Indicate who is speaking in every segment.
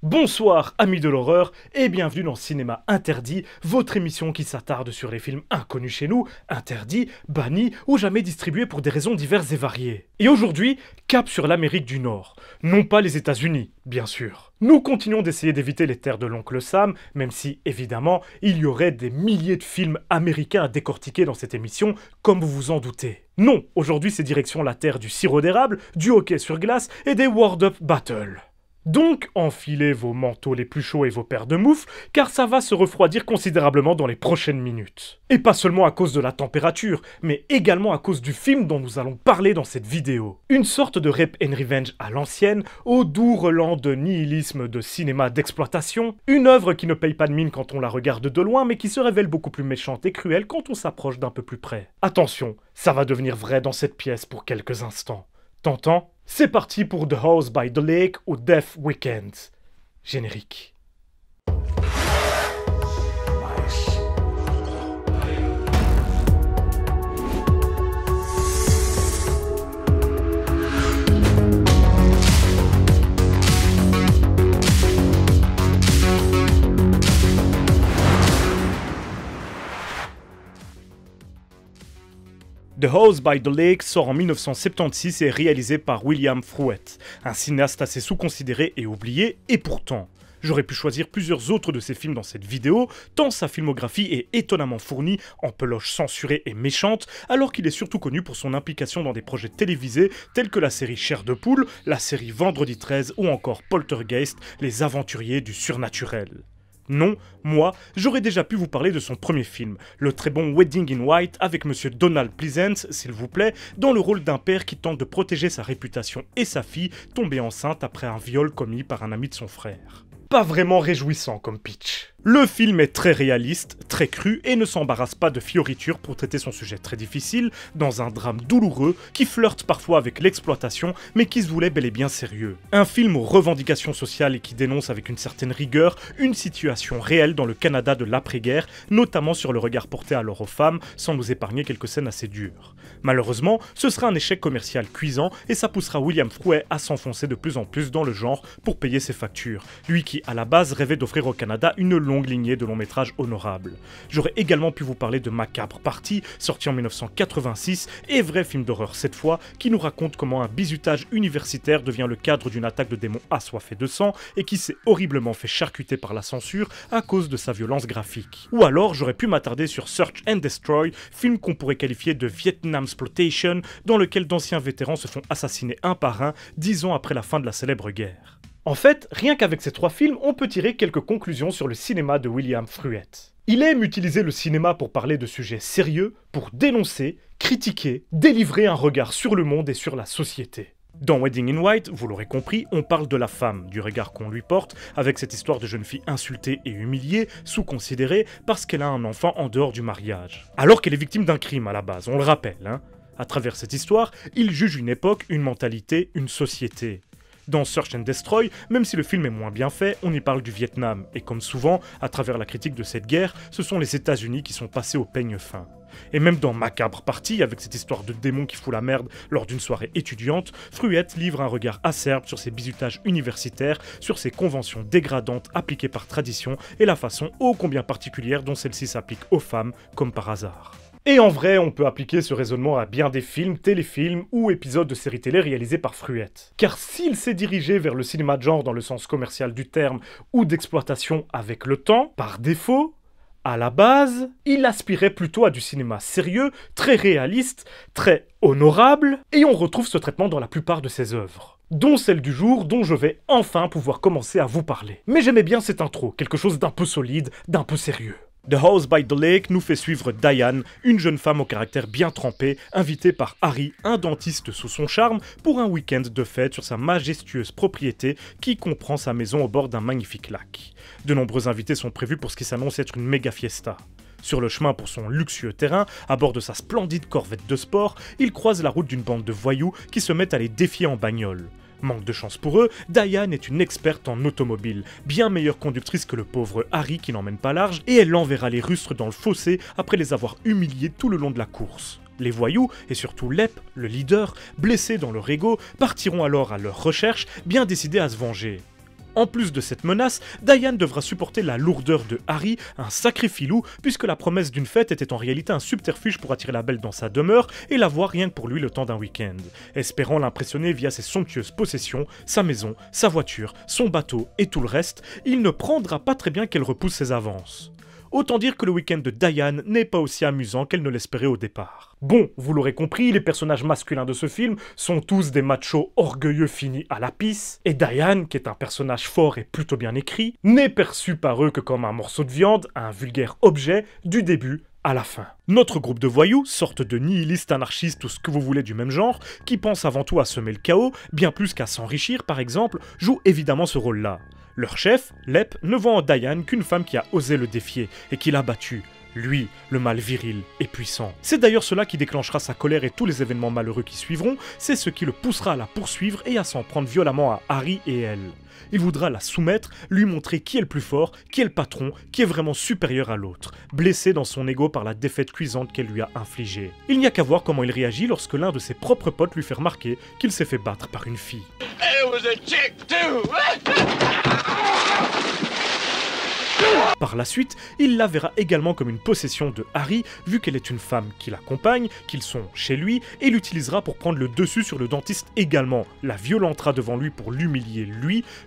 Speaker 1: Bonsoir amis de l'horreur et bienvenue dans Cinéma Interdit, votre émission qui s'attarde sur les films inconnus chez nous, interdits, bannis ou jamais distribués pour des raisons diverses et variées. Et aujourd'hui, cap sur l'Amérique du Nord, non pas les États-Unis, bien sûr. Nous continuons d'essayer d'éviter les terres de l'oncle Sam, même si, évidemment, il y aurait des milliers de films américains à décortiquer dans cette émission, comme vous vous en doutez. Non, aujourd'hui c'est direction la terre du sirop d'érable, du hockey sur glace et des Word Up Battle. Donc, enfilez vos manteaux les plus chauds et vos paires de moufles, car ça va se refroidir considérablement dans les prochaines minutes. Et pas seulement à cause de la température, mais également à cause du film dont nous allons parler dans cette vidéo. Une sorte de Rape and Revenge à l'ancienne, au doux relent de nihilisme de cinéma d'exploitation, une œuvre qui ne paye pas de mine quand on la regarde de loin, mais qui se révèle beaucoup plus méchante et cruelle quand on s'approche d'un peu plus près. Attention, ça va devenir vrai dans cette pièce pour quelques instants. T'entends ? C'est parti pour The House by the Lake ou Death Weekend. Générique. The House by the Lake sort en 1976 et est réalisé par William Fruet, un cinéaste assez sous-considéré et oublié, et pourtant, j'aurais pu choisir plusieurs autres de ses films dans cette vidéo, tant sa filmographie est étonnamment fournie en peloches censurées et méchantes, alors qu'il est surtout connu pour son implication dans des projets télévisés tels que la série Chair de poule, la série Vendredi 13 ou encore Poltergeist, les aventuriers du surnaturel. Non, moi, j'aurais déjà pu vous parler de son premier film, le très bon Wedding in White avec Monsieur Donald Pleasence, s'il vous plaît, dans le rôle d'un père qui tente de protéger sa réputation et sa fille, tombée enceinte après un viol commis par un ami de son frère. Pas vraiment réjouissant comme pitch. Le film est très réaliste, très cru et ne s'embarrasse pas de fioritures pour traiter son sujet très difficile dans un drame douloureux qui flirte parfois avec l'exploitation mais qui se voulait bel et bien sérieux. Un film aux revendications sociales et qui dénonce avec une certaine rigueur une situation réelle dans le Canada de l'après-guerre, notamment sur le regard porté alors aux femmes, sans nous épargner quelques scènes assez dures. Malheureusement, ce sera un échec commercial cuisant et ça poussera William Fruet à s'enfoncer de plus en plus dans le genre pour payer ses factures, lui qui à la base rêvait d'offrir au Canada une longue lignée de longs métrages honorables. J'aurais également pu vous parler de Macabre Party, sorti en 1986, et vrai film d'horreur cette fois, qui nous raconte comment un bizutage universitaire devient le cadre d'une attaque de démons assoiffés de sang et qui s'est horriblement fait charcuter par la censure à cause de sa violence graphique. Ou alors j'aurais pu m'attarder sur Search and Destroy, film qu'on pourrait qualifier de Vietnam Exploitation, dans lequel d'anciens vétérans se font assassiner un par un 10 ans après la fin de la célèbre guerre. En fait, rien qu'avec ces trois films, on peut tirer quelques conclusions sur le cinéma de William Fruet. Il aime utiliser le cinéma pour parler de sujets sérieux, pour dénoncer, critiquer, délivrer un regard sur le monde et sur la société. Dans Wedding in White, vous l'aurez compris, on parle de la femme, du regard qu'on lui porte, avec cette histoire de jeune fille insultée et humiliée, sous-considérée, parce qu'elle a un enfant en dehors du mariage. Alors qu'elle est victime d'un crime à la base, on le rappelle, hein. À travers cette histoire, il juge une époque, une mentalité, une société. Dans Search and Destroy, même si le film est moins bien fait, on y parle du Vietnam, et comme souvent, à travers la critique de cette guerre, ce sont les États-Unis qui sont passés au peigne fin. Et même dans Macabre Party, avec cette histoire de démon qui fout la merde lors d'une soirée étudiante, Fruet livre un regard acerbe sur ces bizutages universitaires, sur ces conventions dégradantes appliquées par tradition et la façon ô combien particulière dont celles-ci s'appliquent aux femmes, comme par hasard. Et en vrai, on peut appliquer ce raisonnement à bien des films, téléfilms ou épisodes de séries télé réalisés par Fruet. Car s'il s'est dirigé vers le cinéma de genre dans le sens commercial du terme ou d'exploitation avec le temps, par défaut, à la base, il aspirait plutôt à du cinéma sérieux, très réaliste, très honorable, et on retrouve ce traitement dans la plupart de ses œuvres. Dont celle du jour dont je vais enfin pouvoir commencer à vous parler. Mais j'aimais bien cette intro, quelque chose d'un peu solide, d'un peu sérieux. The House by the Lake nous fait suivre Diane, une jeune femme au caractère bien trempé, invitée par Harry, un dentiste sous son charme, pour un week-end de fête sur sa majestueuse propriété qui comprend sa maison au bord d'un magnifique lac. De nombreux invités sont prévus pour ce qui s'annonce être une méga fiesta. Sur le chemin pour son luxueux terrain, à bord de sa splendide corvette de sport, il croise la route d'une bande de voyous qui se mettent à les défier en bagnole. Manque de chance pour eux, Diane est une experte en automobile, bien meilleure conductrice que le pauvre Harry qui n'emmène pas large, et elle enverra les rustres dans le fossé après les avoir humiliés tout le long de la course. Les voyous, et surtout Lep, le leader, blessés dans leur ego, partiront alors à leur recherche, bien décidés à se venger. En plus de cette menace, Diane devra supporter la lourdeur de Harry, un sacré filou, puisque la promesse d'une fête était en réalité un subterfuge pour attirer la belle dans sa demeure et la voir rien que pour lui le temps d'un week-end. Espérant l'impressionner via ses somptueuses possessions, sa maison, sa voiture, son bateau et tout le reste, il ne prendra pas très bien qu'elle repousse ses avances. Autant dire que le week-end de Diane n'est pas aussi amusant qu'elle ne l'espérait au départ. Bon, vous l'aurez compris, les personnages masculins de ce film sont tous des machos orgueilleux finis à la pisse, et Diane, qui est un personnage fort et plutôt bien écrit, n'est perçue par eux que comme un morceau de viande, un vulgaire objet, du début à la fin. Notre groupe de voyous, sorte de nihilistes anarchistes ou ce que vous voulez du même genre, qui pensent avant tout à semer le chaos, bien plus qu'à s'enrichir par exemple, joue évidemment ce rôle-là. Leur chef, Lep, ne voit en Diane qu'une femme qui a osé le défier et qui l'a battu. Lui, le mâle viril et puissant. C'est d'ailleurs cela qui déclenchera sa colère et tous les événements malheureux qui suivront, c'est ce qui le poussera à la poursuivre et à s'en prendre violemment à Harry et elle. Il voudra la soumettre, lui montrer qui est le plus fort, qui est le patron, qui est vraiment supérieur à l'autre, blessé dans son ego par la défaite cuisante qu'elle lui a infligée. Il n'y a qu'à voir comment il réagit lorsque l'un de ses propres potes lui fait remarquer qu'il s'est fait battre par une fille. Par la suite, il la verra également comme une possession de Harry, vu qu'elle est une femme qui l'accompagne, qu'ils sont chez lui, et l'utilisera pour prendre le dessus sur le dentiste également, la violentera devant lui pour l'humilier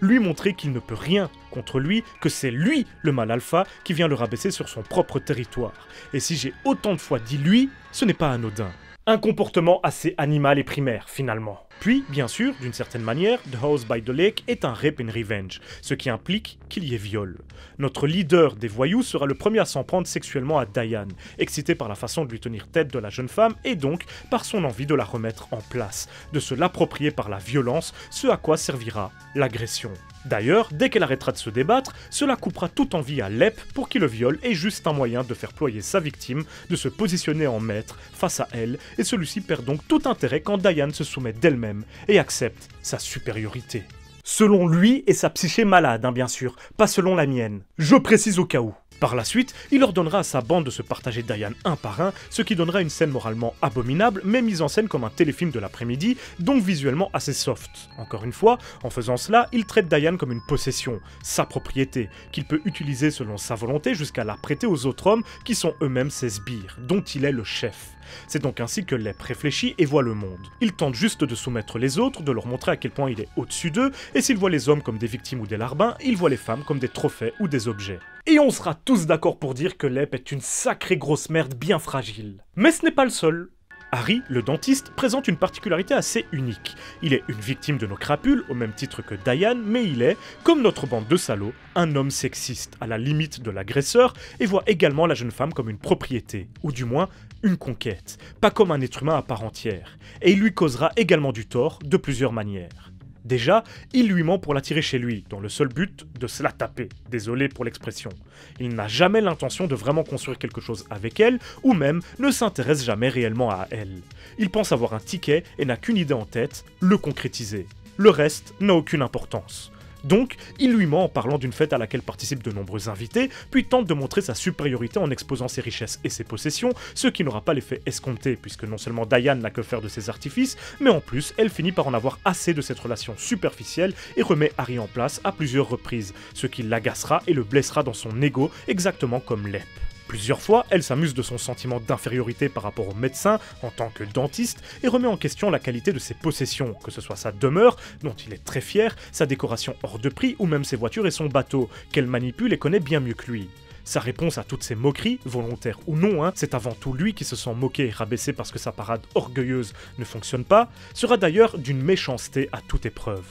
Speaker 1: lui montrer qu'il ne peut rien contre lui, que c'est lui le mâle alpha qui vient le rabaisser sur son propre territoire. Et si j'ai autant de fois dit lui, ce n'est pas anodin. Un comportement assez animal et primaire, finalement. Puis, bien sûr, d'une certaine manière, The House by the Lake est un rape and revenge, ce qui implique qu'il y ait viol. Notre leader des voyous sera le premier à s'en prendre sexuellement à Diane, excité par la façon de lui tenir tête de la jeune femme et donc par son envie de la remettre en place, de se l'approprier par la violence, ce à quoi servira l'agression. D'ailleurs, dès qu'elle arrêtera de se débattre, cela coupera toute envie à Lep pour qu'il le viole et juste un moyen de faire ployer sa victime, de se positionner en maître face à elle, et celui-ci perd donc tout intérêt quand Diane se soumet d'elle-même et accepte sa supériorité. Selon lui et sa psyché malade, bien sûr, pas selon la mienne. Je précise au cas où. Par la suite, il ordonnera à sa bande de se partager Diane un par un, ce qui donnera une scène moralement abominable, mais mise en scène comme un téléfilm de l'après-midi, donc visuellement assez soft. Encore une fois, en faisant cela, il traite Diane comme une possession, sa propriété, qu'il peut utiliser selon sa volonté jusqu'à la prêter aux autres hommes qui sont eux-mêmes ses sbires, dont il est le chef. C'est donc ainsi que Lep réfléchit et voit le monde. Il tente juste de soumettre les autres, de leur montrer à quel point il est au-dessus d'eux, et s'il voit les hommes comme des victimes ou des larbins, il voit les femmes comme des trophées ou des objets. Et on sera tous d'accord pour dire que Lep est une sacrée grosse merde bien fragile. Mais ce n'est pas le seul. Harry, le dentiste, présente une particularité assez unique. Il est une victime de nos crapules, au même titre que Diane, mais il est, comme notre bande de salauds, un homme sexiste, à la limite de l'agresseur, et voit également la jeune femme comme une propriété, ou du moins une conquête, pas comme un être humain à part entière. Et il lui causera également du tort, de plusieurs manières. Déjà, il lui ment pour l'attirer chez lui, dans le seul but de se la taper. Désolé pour l'expression. Il n'a jamais l'intention de vraiment construire quelque chose avec elle, ou même ne s'intéresse jamais réellement à elle. Il pense avoir un ticket et n'a qu'une idée en tête, le concrétiser. Le reste n'a aucune importance. Donc, il lui ment en parlant d'une fête à laquelle participent de nombreux invités, puis tente de montrer sa supériorité en exposant ses richesses et ses possessions, ce qui n'aura pas l'effet escompté, puisque non seulement Diane n'a que faire de ses artifices, mais en plus, elle finit par en avoir assez de cette relation superficielle et remet Harry en place à plusieurs reprises, ce qui l'agacera et le blessera dans son ego, exactement comme Lep. Plusieurs fois, elle s'amuse de son sentiment d'infériorité par rapport au médecin en tant que dentiste et remet en question la qualité de ses possessions, que ce soit sa demeure, dont il est très fier, sa décoration hors de prix ou même ses voitures et son bateau, qu'elle manipule et connaît bien mieux que lui. Sa réponse à toutes ces moqueries, volontaires ou non, c'est avant tout lui qui se sent moqué et rabaissé parce que sa parade orgueilleuse ne fonctionne pas, sera d'ailleurs d'une méchanceté à toute épreuve.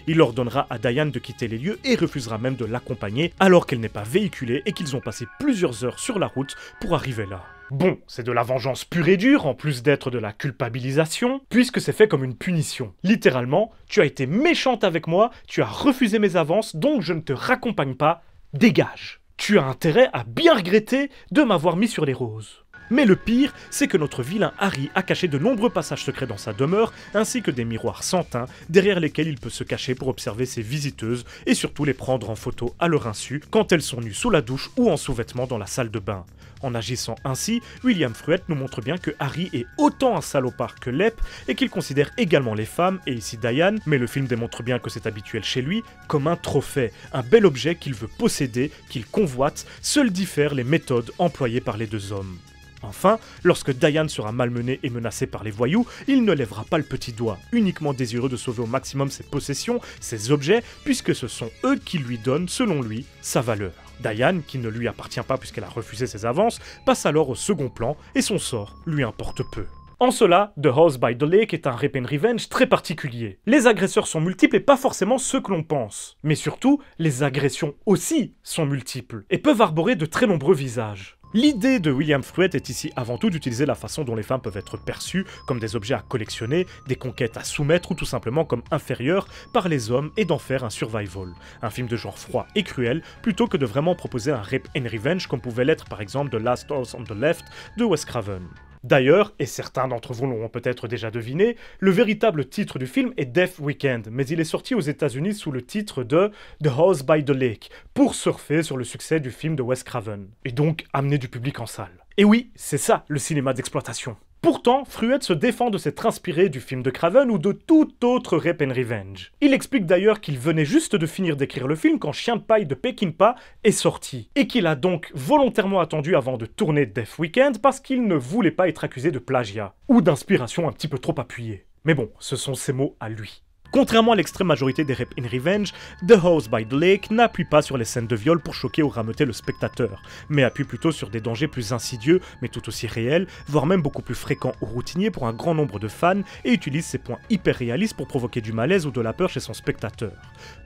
Speaker 1: Il ordonnera à Diane de quitter les lieux et refusera même de l'accompagner alors qu'elle n'est pas véhiculée et qu'ils ont passé plusieurs heures sur la route pour arriver là. Bon, c'est de la vengeance pure et dure, en plus d'être de la culpabilisation, puisque c'est fait comme une punition. Littéralement, tu as été méchante avec moi, tu as refusé mes avances, donc je ne te raccompagne pas, dégage. Tu as intérêt à bien regretter de m'avoir mis sur les roses. Mais le pire, c'est que notre vilain Harry a caché de nombreux passages secrets dans sa demeure, ainsi que des miroirs sans teint, derrière lesquels il peut se cacher pour observer ses visiteuses et surtout les prendre en photo à leur insu quand elles sont nues sous la douche ou en sous-vêtements dans la salle de bain. En agissant ainsi, William Fruet nous montre bien que Harry est autant un salopard que Lep et qu'il considère également les femmes, et ici Diane, mais le film démontre bien que c'est habituel chez lui, comme un trophée, un bel objet qu'il veut posséder, qu'il convoite, seuls diffèrent les méthodes employées par les deux hommes. Enfin, lorsque Diane sera malmenée et menacée par les voyous, il ne lèvera pas le petit doigt, uniquement désireux de sauver au maximum ses possessions, ses objets, puisque ce sont eux qui lui donnent, selon lui, sa valeur. Diane, qui ne lui appartient pas puisqu'elle a refusé ses avances, passe alors au second plan et son sort lui importe peu. En cela, The House by the Lake est un rape and revenge très particulier. Les agresseurs sont multiples et pas forcément ceux que l'on pense. Mais surtout, les agressions aussi sont multiples et peuvent arborer de très nombreux visages. L'idée de William Fruet est ici avant tout d'utiliser la façon dont les femmes peuvent être perçues comme des objets à collectionner, des conquêtes à soumettre ou tout simplement comme inférieures par les hommes et d'en faire un survival. Un film de genre froid et cruel plutôt que de vraiment proposer un rape and revenge comme pouvait l'être par exemple The Last House on the Left de Wes Craven. D'ailleurs, et certains d'entre vous l'auront peut-être déjà deviné, le véritable titre du film est Death Weekend, mais il est sorti aux États-Unis sous le titre de The House by the Lake, pour surfer sur le succès du film de Wes Craven, et donc amener du public en salle. Et oui, c'est ça le cinéma d'exploitation. Pourtant, Fruet se défend de s'être inspiré du film de Craven ou de tout autre rape and revenge. Il explique d'ailleurs qu'il venait juste de finir d'écrire le film quand Chien de paille de Peckinpah est sorti, et qu'il a donc volontairement attendu avant de tourner Death Weekend parce qu'il ne voulait pas être accusé de plagiat, ou d'inspiration un petit peu trop appuyée. Mais bon, ce sont ses mots à lui. Contrairement à l'extrême majorité des rape and revenge, The House by the Lake n'appuie pas sur les scènes de viol pour choquer ou rameuter le spectateur, mais appuie plutôt sur des dangers plus insidieux, mais tout aussi réels, voire même beaucoup plus fréquents ou routiniers pour un grand nombre de fans, et utilise ces points hyper réalistes pour provoquer du malaise ou de la peur chez son spectateur.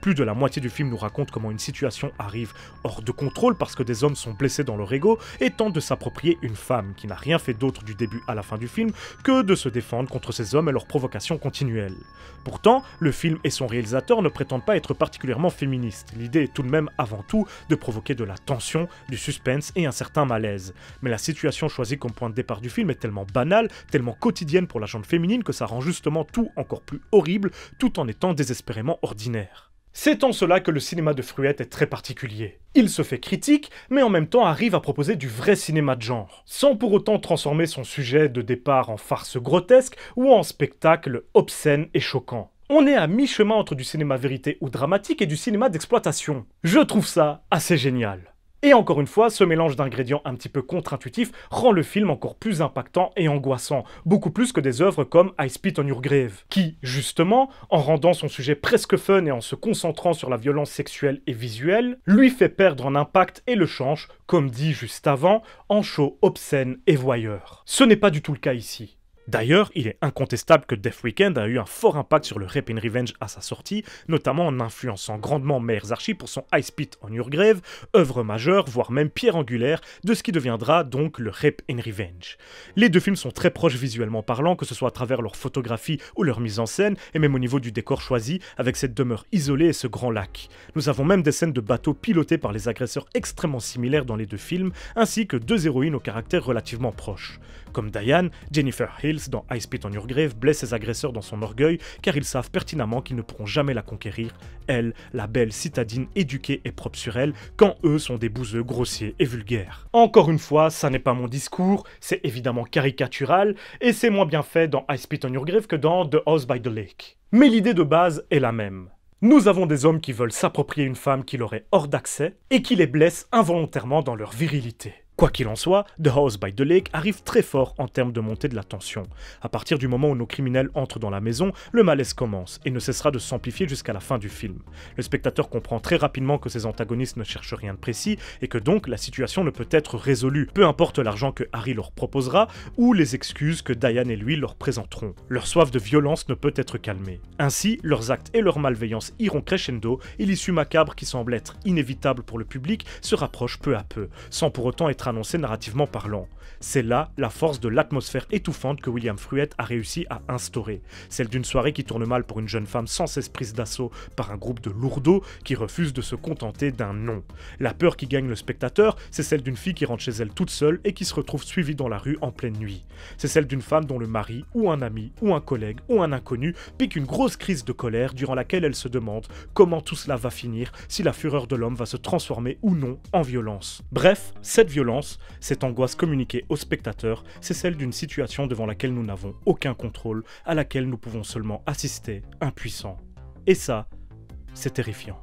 Speaker 1: Plus de la moitié du film nous raconte comment une situation arrive hors de contrôle parce que des hommes sont blessés dans leur ego et tentent de s'approprier une femme qui n'a rien fait d'autre du début à la fin du film que de se défendre contre ces hommes et leurs provocations continuelles. Pourtant, le film et son réalisateur ne prétendent pas être particulièrement féministes. L'idée est tout de même avant tout de provoquer de la tension, du suspense et un certain malaise. Mais la situation choisie comme point de départ du film est tellement banale, tellement quotidienne pour la gente féminine que ça rend justement tout encore plus horrible tout en étant désespérément ordinaire. C'est en cela que le cinéma de Fruet est très particulier. Il se fait critique, mais en même temps arrive à proposer du vrai cinéma de genre, sans pour autant transformer son sujet de départ en farce grotesque ou en spectacle obscène et choquant. On est à mi-chemin entre du cinéma vérité ou dramatique et du cinéma d'exploitation. Je trouve ça assez génial. Et encore une fois, ce mélange d'ingrédients un petit peu contre-intuitifs rend le film encore plus impactant et angoissant, beaucoup plus que des œuvres comme I Spit on Your Grave, qui, justement, en rendant son sujet presque fun et en se concentrant sur la violence sexuelle et visuelle, lui fait perdre en impact et le change, comme dit juste avant, en show obscène et voyeur. Ce n'est pas du tout le cas ici. D'ailleurs, il est incontestable que Death Weekend a eu un fort impact sur le rape and revenge à sa sortie, notamment en influençant grandement Meyer Archie pour son I Spit on Your Grave, œuvre majeure, voire même pierre angulaire, de ce qui deviendra donc le rape and revenge. Les deux films sont très proches visuellement parlant, que ce soit à travers leur photographie ou leur mise en scène, et même au niveau du décor choisi, avec cette demeure isolée et ce grand lac. Nous avons même des scènes de bateaux pilotés par les agresseurs extrêmement similaires dans les deux films, ainsi que deux héroïnes au caractère relativement proche. Comme Diane, Jennifer Hills dans I Spit on Your Grave blesse ses agresseurs dans son orgueil car ils savent pertinemment qu'ils ne pourront jamais la conquérir, elle, la belle citadine éduquée et propre sur elle, quand eux sont des bouseux grossiers et vulgaires. Encore une fois, ça n'est pas mon discours, c'est évidemment caricatural et c'est moins bien fait dans I Spit on Your Grave que dans The House by the Lake. Mais l'idée de base est la même. Nous avons des hommes qui veulent s'approprier une femme qui leur est hors d'accès et qui les blessent involontairement dans leur virilité. Quoi qu'il en soit, The House by the Lake arrive très fort en termes de montée de la tension. À partir du moment où nos criminels entrent dans la maison, le malaise commence et ne cessera de s'amplifier jusqu'à la fin du film. Le spectateur comprend très rapidement que ses antagonistes ne cherchent rien de précis et que donc la situation ne peut être résolue, peu importe l'argent que Harry leur proposera ou les excuses que Diane et lui leur présenteront. Leur soif de violence ne peut être calmée. Ainsi, leurs actes et leur malveillance iront crescendo et l'issue macabre qui semble être inévitable pour le public se rapproche peu à peu, sans pour autant être annoncé narrativement parlant. C'est là la force de l'atmosphère étouffante que William Fruet a réussi à instaurer. Celle d'une soirée qui tourne mal pour une jeune femme sans cesse prise d'assaut par un groupe de lourdeaux qui refusent de se contenter d'un non. La peur qui gagne le spectateur, c'est celle d'une fille qui rentre chez elle toute seule et qui se retrouve suivie dans la rue en pleine nuit. C'est celle d'une femme dont le mari, ou un ami, ou un collègue, ou un inconnu pique une grosse crise de colère durant laquelle elle se demande comment tout cela va finir, si la fureur de l'homme va se transformer ou non en violence. Bref, cette violence, cette angoisse communiquée au spectateur, c'est celle d'une situation devant laquelle nous n'avons aucun contrôle, à laquelle nous pouvons seulement assister, impuissants. Et ça, c'est terrifiant.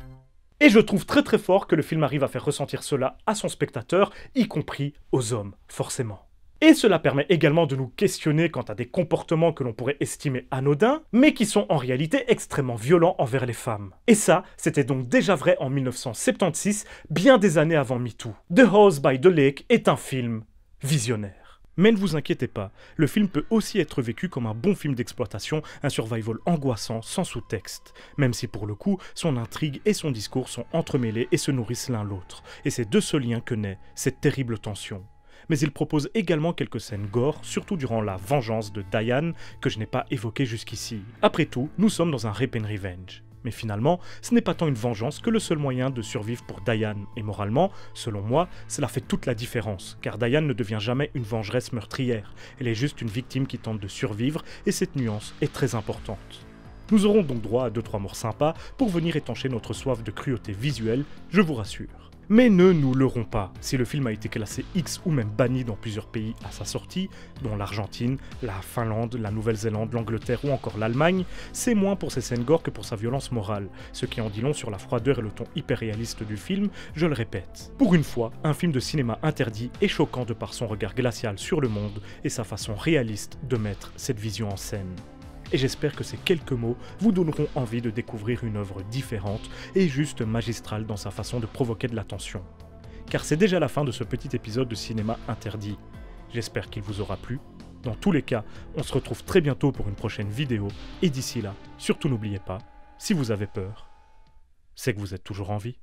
Speaker 1: Et je trouve très fort que le film arrive à faire ressentir cela à son spectateur, y compris aux hommes, forcément. Et cela permet également de nous questionner quant à des comportements que l'on pourrait estimer anodins, mais qui sont en réalité extrêmement violents envers les femmes. Et ça, c'était donc déjà vrai en 1976, bien des années avant MeToo. The House by the Lake est un film visionnaire. Mais ne vous inquiétez pas, le film peut aussi être vécu comme un bon film d'exploitation, un survival angoissant sans sous-texte, même si pour le coup, son intrigue et son discours sont entremêlés et se nourrissent l'un l'autre. Et c'est de ce lien que naît cette terrible tension. Mais il propose également quelques scènes gore, surtout durant la vengeance de Diane, que je n'ai pas évoquée jusqu'ici. Après tout, nous sommes dans un rape and revenge. Mais finalement, ce n'est pas tant une vengeance que le seul moyen de survivre pour Diane, et moralement, selon moi, cela fait toute la différence, car Diane ne devient jamais une vengeresse meurtrière, elle est juste une victime qui tente de survivre, et cette nuance est très importante. Nous aurons donc droit à 2-3 morts sympas pour venir étancher notre soif de cruauté visuelle, je vous rassure. Mais ne nous leurrons pas, si le film a été classé X ou même banni dans plusieurs pays à sa sortie, dont l'Argentine, la Finlande, la Nouvelle-Zélande, l'Angleterre ou encore l'Allemagne, c'est moins pour ses scènes gore que pour sa violence morale, ce qui en dit long sur la froideur et le ton hyper réaliste du film, je le répète. Pour une fois, un film de cinéma interdit et choquant de par son regard glacial sur le monde et sa façon réaliste de mettre cette vision en scène. Et j'espère que ces quelques mots vous donneront envie de découvrir une œuvre différente et juste magistrale dans sa façon de provoquer de l'attention. Car c'est déjà la fin de ce petit épisode de cinéma interdit. J'espère qu'il vous aura plu. Dans tous les cas, on se retrouve très bientôt pour une prochaine vidéo, et d'ici là, surtout n'oubliez pas, si vous avez peur, c'est que vous êtes toujours en vie.